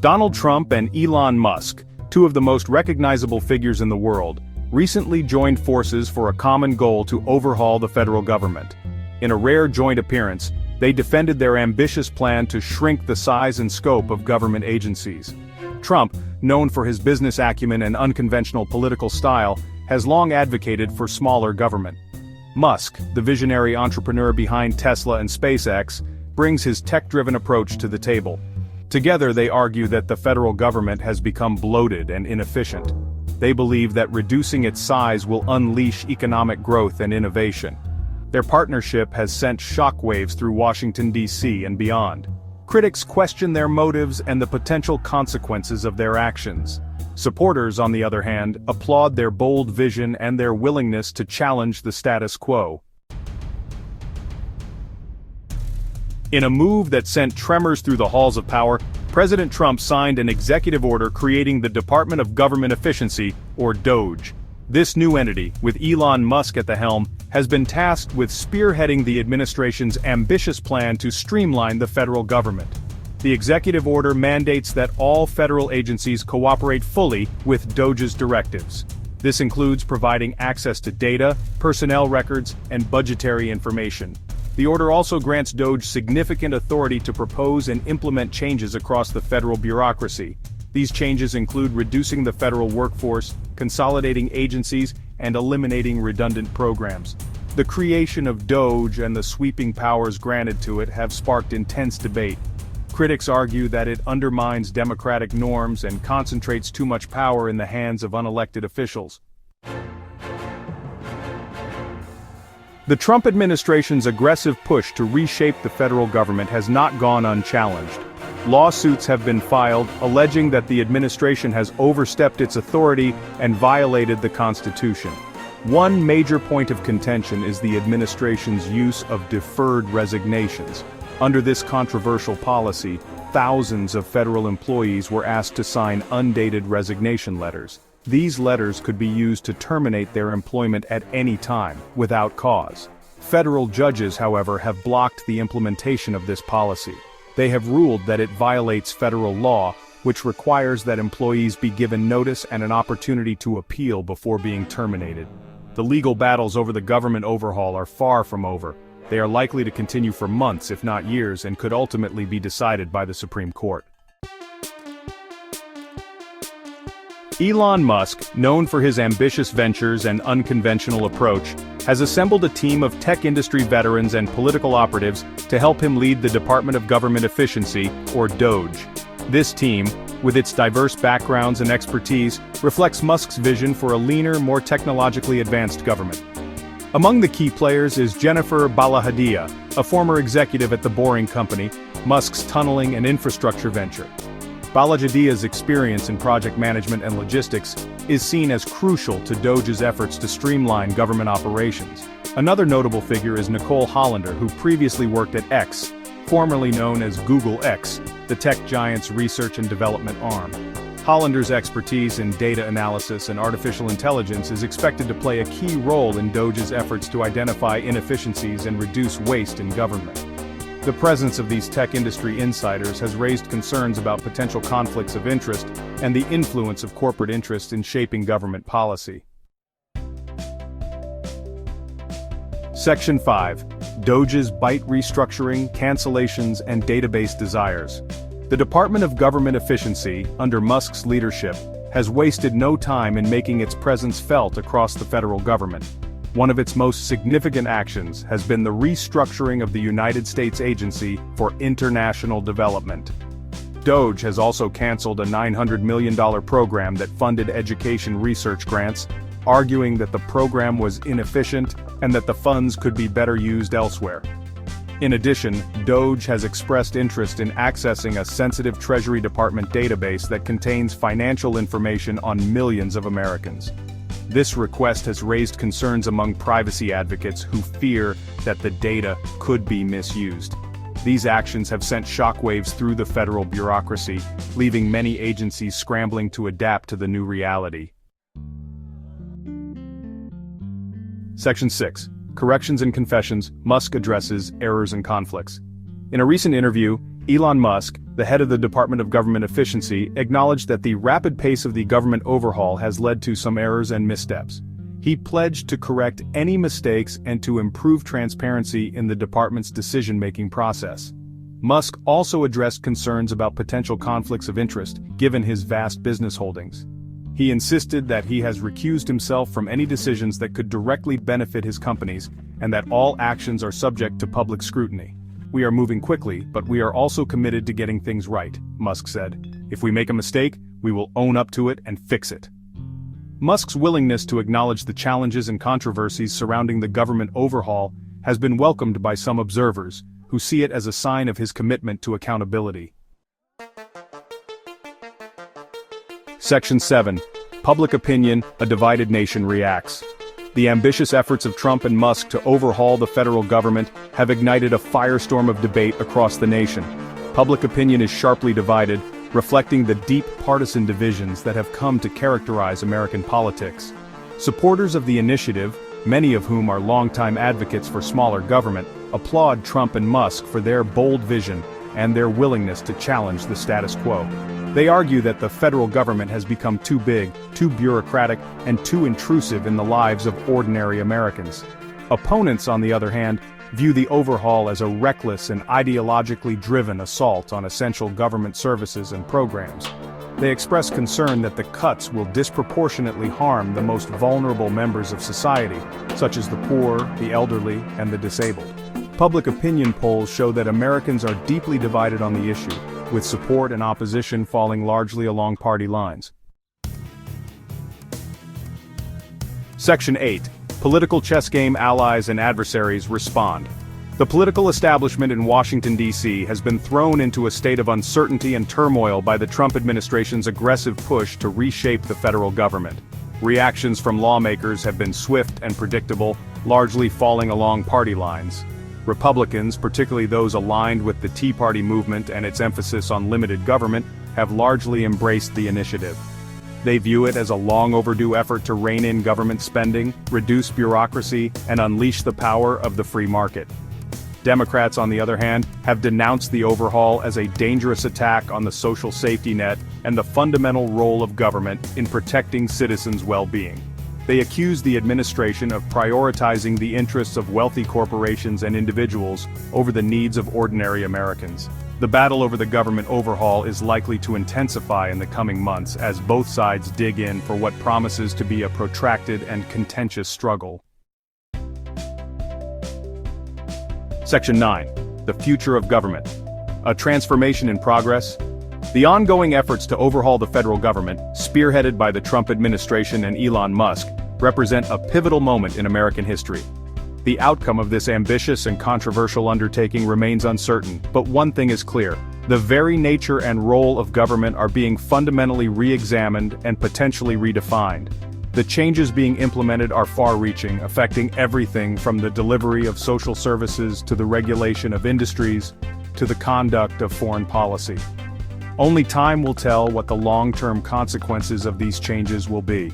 Donald Trump and Elon Musk, two of the most recognizable figures in the world, recently joined forces for a common goal to overhaul the federal government. In a rare joint appearance, they defended their ambitious plan to shrink the size and scope of government agencies. Trump, known for his business acumen and unconventional political style, has long advocated for smaller government. Musk, the visionary entrepreneur behind Tesla and SpaceX, brings his tech-driven approach to the table. Together they argue that the federal government has become bloated and inefficient. They believe that reducing its size will unleash economic growth and innovation. Their partnership has sent shockwaves through Washington, D.C. and beyond. Critics question their motives and the potential consequences of their actions. Supporters, on the other hand, applaud their bold vision and their willingness to challenge the status quo. In a move that sent tremors through the halls of power, President Trump signed an executive order creating the Department of Government Efficiency, or DOGE. This new entity, with Elon Musk at the helm, has been tasked with spearheading the administration's ambitious plan to streamline the federal government. The executive order mandates that all federal agencies cooperate fully with DOGE's directives. This includes providing access to data, personnel records, and budgetary information. The order also grants DOGE significant authority to propose and implement changes across the federal bureaucracy. These changes include reducing the federal workforce, consolidating agencies, and eliminating redundant programs. The creation of DOGE and the sweeping powers granted to it have sparked intense debate. Critics argue that it undermines democratic norms and concentrates too much power in the hands of unelected officials. The Trump administration's aggressive push to reshape the federal government has not gone unchallenged. Lawsuits have been filed alleging that the administration has overstepped its authority and violated the Constitution. One major point of contention is the administration's use of deferred resignations. Under this controversial policy, thousands of federal employees were asked to sign undated resignation letters. These letters could be used to terminate their employment at any time, without cause. Federal judges, however, have blocked the implementation of this policy. They have ruled that it violates federal law, which requires that employees be given notice and an opportunity to appeal before being terminated. The legal battles over the government overhaul are far from over. They are likely to continue for months, if not years, and could ultimately be decided by the Supreme Court. Elon Musk, known for his ambitious ventures and unconventional approach, has assembled a team of tech industry veterans and political operatives to help him lead the Department of Government Efficiency, or DOGE. This team, with its diverse backgrounds and expertise, reflects Musk's vision for a leaner, more technologically advanced government. Among the key players is Jennifer Balahadia, a former executive at The Boring Company, Musk's tunneling and infrastructure venture. Balahadia's experience in project management and logistics is seen as crucial to DOGE's efforts to streamline government operations. Another notable figure is Nicole Hollander, who previously worked at X, formerly known as Google X, the tech giant's research and development arm. Hollander's expertise in data analysis and artificial intelligence is expected to play a key role in DOGE's efforts to identify inefficiencies and reduce waste in government. The presence of these tech industry insiders has raised concerns about potential conflicts of interest and the influence of corporate interests in shaping government policy. Section 5. DOGE's Byte Restructuring, Cancellations, and Database Desires. The Department of Government Efficiency, under Musk's leadership, has wasted no time in making its presence felt across the federal government. One of its most significant actions has been the restructuring of the United States Agency for International Development. DOGE has also canceled a $900 million program that funded education research grants, arguing that the program was inefficient and that the funds could be better used elsewhere. In addition, DOGE has expressed interest in accessing a sensitive Treasury Department database that contains financial information on millions of Americans. This request has raised concerns among privacy advocates who fear that the data could be misused. These actions have sent shockwaves through the federal bureaucracy, leaving many agencies scrambling to adapt to the new reality. Section 6. Corrections and Confessions. Musk addresses errors and conflicts. In a recent interview, Elon Musk, the head of the Department of Government Efficiency, acknowledged that the rapid pace of the government overhaul has led to some errors and missteps. He pledged to correct any mistakes and to improve transparency in the department's decision-making process. Musk also addressed concerns about potential conflicts of interest, given his vast business holdings. He insisted that he has recused himself from any decisions that could directly benefit his companies, and that all actions are subject to public scrutiny. "We are moving quickly, but we are also committed to getting things right," Musk said. "If we make a mistake, we will own up to it and fix it." Musk's willingness to acknowledge the challenges and controversies surrounding the government overhaul has been welcomed by some observers, who see it as a sign of his commitment to accountability. Section 7. Public opinion, a divided nation reacts. The ambitious efforts of Trump and Musk to overhaul the federal government have ignited a firestorm of debate across the nation. Public opinion is sharply divided, reflecting the deep partisan divisions that have come to characterize American politics. Supporters of the initiative, many of whom are longtime advocates for smaller government, applaud Trump and Musk for their bold vision and their willingness to challenge the status quo. They argue that the federal government has become too big, too bureaucratic, and too intrusive in the lives of ordinary Americans. Opponents, on the other hand, view the overhaul as a reckless and ideologically driven assault on essential government services and programs. They express concern that the cuts will disproportionately harm the most vulnerable members of society, such as the poor, the elderly, and the disabled. Public opinion polls show that Americans are deeply divided on the issue, with support and opposition falling largely along party lines. Section 8. Political chess game allies and adversaries respond. The political establishment in Washington, D.C. has been thrown into a state of uncertainty and turmoil by the Trump administration's aggressive push to reshape the federal government. Reactions from lawmakers have been swift and predictable, largely falling along party lines. Republicans, particularly those aligned with the Tea Party movement and its emphasis on limited government, have largely embraced the initiative. They view it as a long overdue effort to rein in government spending, reduce bureaucracy, and unleash the power of the free market. Democrats, on the other hand, have denounced the overhaul as a dangerous attack on the social safety net and the fundamental role of government in protecting citizens' well-being. They accuse the administration of prioritizing the interests of wealthy corporations and individuals over the needs of ordinary Americans. The battle over the government overhaul is likely to intensify in the coming months as both sides dig in for what promises to be a protracted and contentious struggle. Section 9. The future of government. A transformation in progress. The ongoing efforts to overhaul the federal government, spearheaded by the Trump administration and Elon Musk, represent a pivotal moment in American history. The outcome of this ambitious and controversial undertaking remains uncertain, but one thing is clear: the very nature and role of government are being fundamentally re-examined and potentially redefined. The changes being implemented are far-reaching, affecting everything from the delivery of social services to the regulation of industries to the conduct of foreign policy. Only time will tell what the long-term consequences of these changes will be.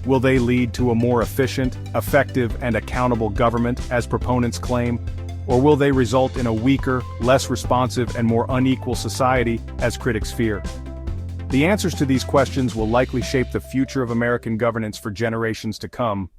Will they lead to a more efficient, effective, and accountable government, as proponents claim? Or will they result in a weaker, less responsive, and more unequal society, as critics fear? The answers to these questions will likely shape the future of American governance for generations to come.